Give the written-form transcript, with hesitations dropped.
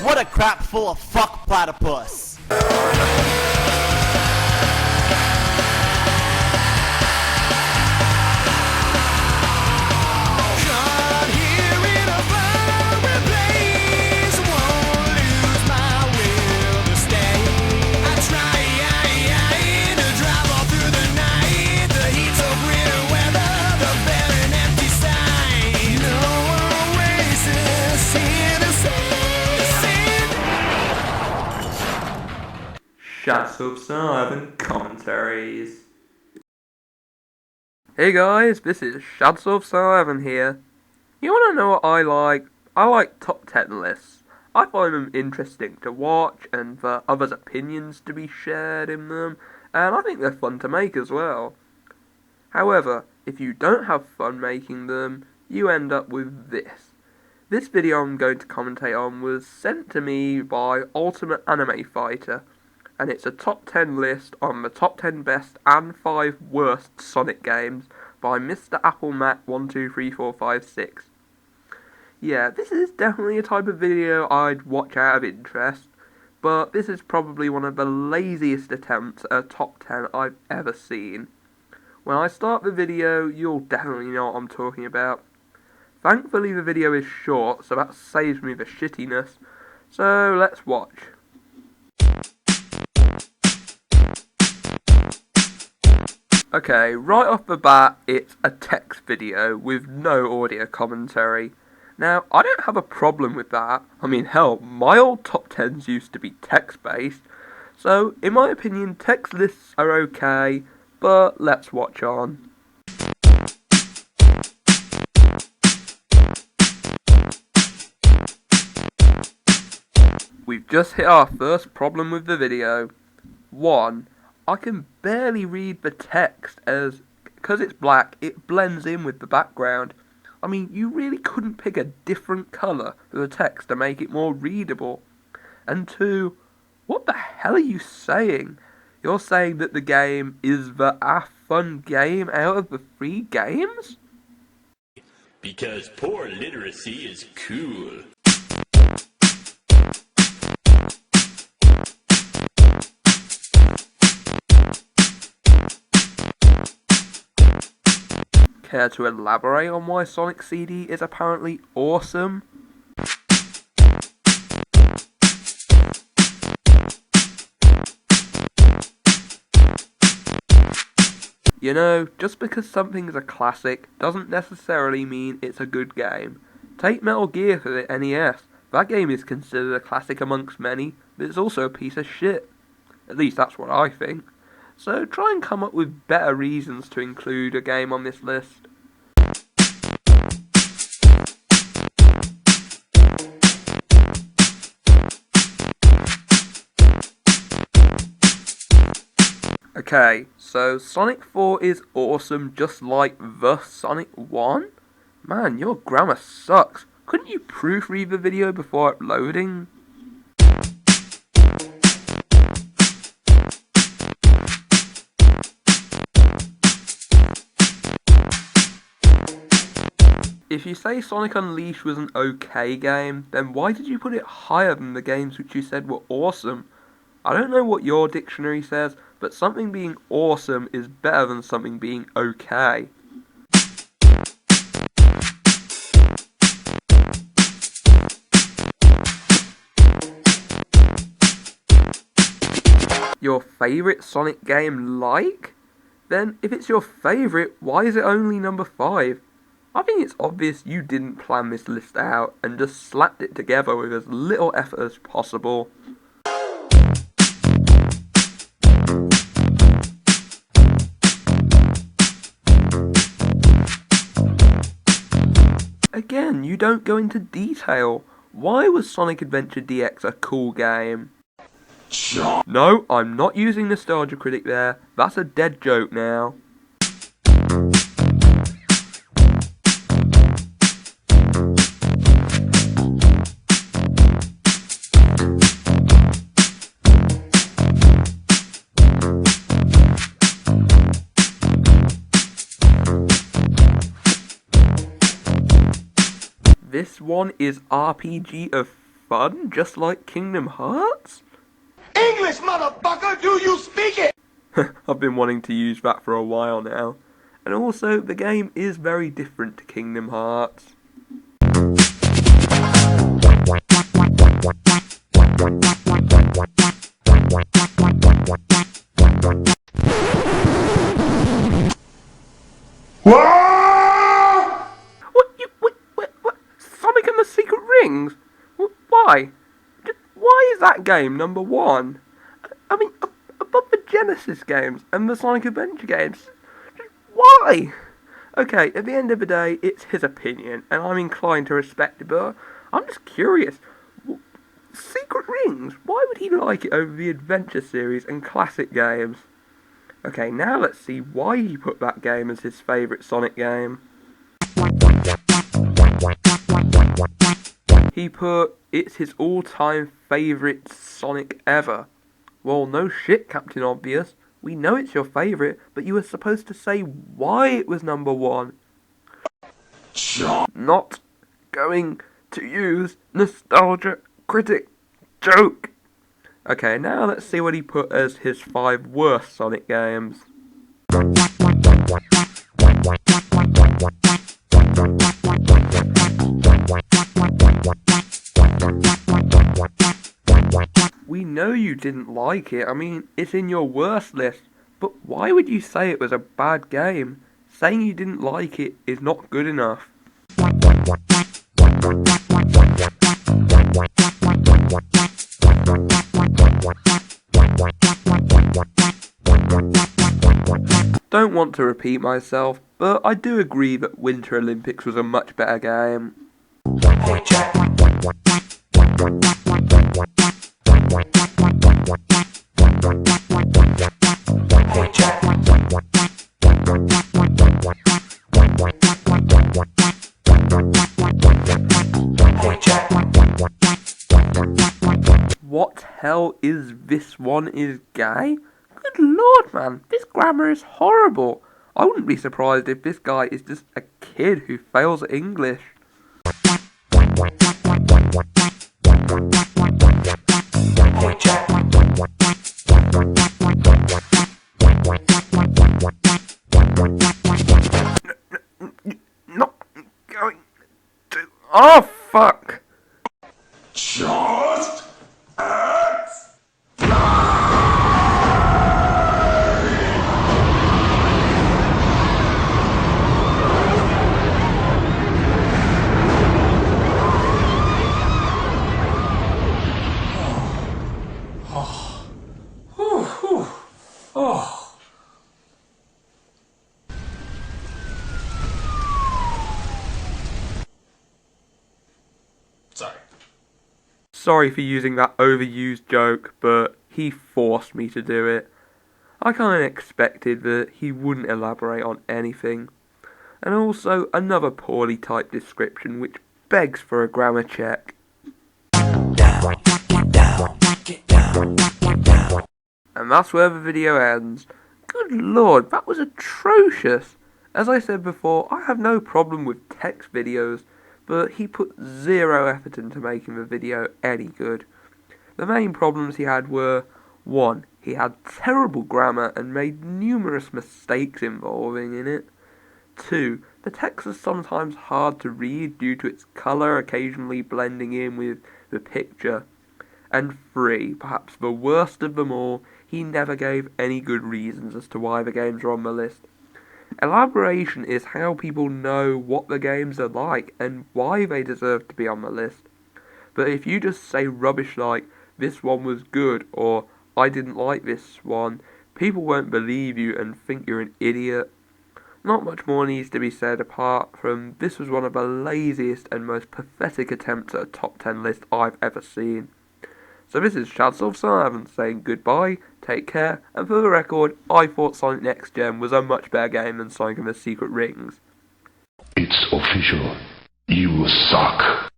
What a crap full of fuck platypus. Shots of 7 commentaries. Hey guys, this is Shots of 7 here. You wanna know what I like? I like top 10 lists. I find them interesting to watch and for others' opinions to be shared in them, and I think they're fun to make as well. However, if you don't have fun making them, you end up with this. This video I'm going to commentate on was sent to me by Ultimate Anime Fighter, and it's a top 10 list on the top 10 best and 5 worst Sonic games by Mr. Applemac123456. Yeah, this is definitely a type of video I'd watch out of interest, but this is probably one of the laziest attempts at a top 10 I've ever seen. When I start the video, you'll definitely know what I'm talking about. Thankfully the video is short, so that saves me the shittiness, so let's watch. Okay, right off the bat, it's a text video with no audio commentary. Now, I don't have a problem with that. I mean, hell, my old top 10s used to be text-based. So, in my opinion, text lists are okay, but let's watch on. We've just hit our first problem with the video. 1. I can barely read the text as, because it's black, it blends in with the background. I mean, you really couldn't pick a different colour for the text to make it more readable. And 2, what the hell are you saying? You're saying that the game is the fun game out of the 3 games? Because poor literacy is cool. Care to elaborate on why Sonic CD is apparently awesome? You know, just because something's a classic doesn't necessarily mean it's a good game. Take Metal Gear for the NES. That game is considered a classic amongst many, but it's also a piece of shit. At least that's what I think. So try and come up with better reasons to include a game on this list. Okay, so Sonic 4 is awesome just like the Sonic 1? Man, your grammar sucks. Couldn't you proofread the video before uploading? If you say Sonic Unleashed was an okay game, then why did you put it higher than the games which you said were awesome? I don't know what your dictionary says, but something being awesome is better than something being okay. Your favourite Sonic game like? Then, if it's your favourite, why is it only number 5? I think it's obvious you didn't plan this list out and just slapped it together with as little effort as possible. Again, you don't go into detail. Why was Sonic Adventure DX a cool game? No, I'm not using Nostalgia Critic there. That's a dead joke now. This one is RPG of fun, just like Kingdom Hearts? English, motherfucker, do you speak it? I've been wanting to use that for a while now. And also, the game is very different to Kingdom Hearts. What? Sonic and the Secret Rings? Why? Why is that game number one? I mean, above the Genesis games and the Sonic Adventure games. Why? Okay, at the end of the day, it's his opinion, and I'm inclined to respect it, but I'm just curious. Secret Rings, why would he like it over the Adventure series and classic games? Okay, now let's see why he put that game as his favourite Sonic game. He put, it's his all-time favourite Sonic ever. Well, no shit, Captain Obvious. We know it's your favourite, but you were supposed to say why it was number one. Not going to use Nostalgia Critic joke. Okay, now let's see what he put as his 5 worst Sonic games. We know you didn't like it, I mean, it's in your worst list, but why would you say it was a bad game? Saying you didn't like it is not good enough. Don't want to repeat myself, but I do agree that Winter Olympics was a much better game. Hey, Jack. Hey, Jack. Hey, Jack. What hell is this one is gay? Good lord, man, this grammar is horrible. I wouldn't be surprised if this guy is just a kid who fails at English. Hey, Jack. Not going to... Oh, fuck! Just act. Sorry. Sorry for using that overused joke, but he forced me to do it. I kinda expected that he wouldn't elaborate on anything. And also another poorly typed description which begs for a grammar check. Down, get down, get down, get down. And that's where the video ends. Good lord, that was atrocious. As I said before, I have no problem with text videos, but he put zero effort into making the video any good. The main problems he had were, 1. He had terrible grammar and made numerous mistakes involving in it. 2. The text was sometimes hard to read due to its colour occasionally blending in with the picture. And 3, perhaps the worst of them all, he never gave any good reasons as to why the games are on the list. Elaboration is how people know what the games are like and why they deserve to be on the list. But if you just say rubbish like, this one was good, or I didn't like this one, people won't believe you and think you're an idiot. Not much more needs to be said apart from this was one of the laziest and most pathetic attempts at a top 10 list I've ever seen. So this is Shadsoul7 saying goodbye, take care, and for the record, I thought Sonic Next Gen was a much better game than Sonic and the Secret Rings. It's official. You suck.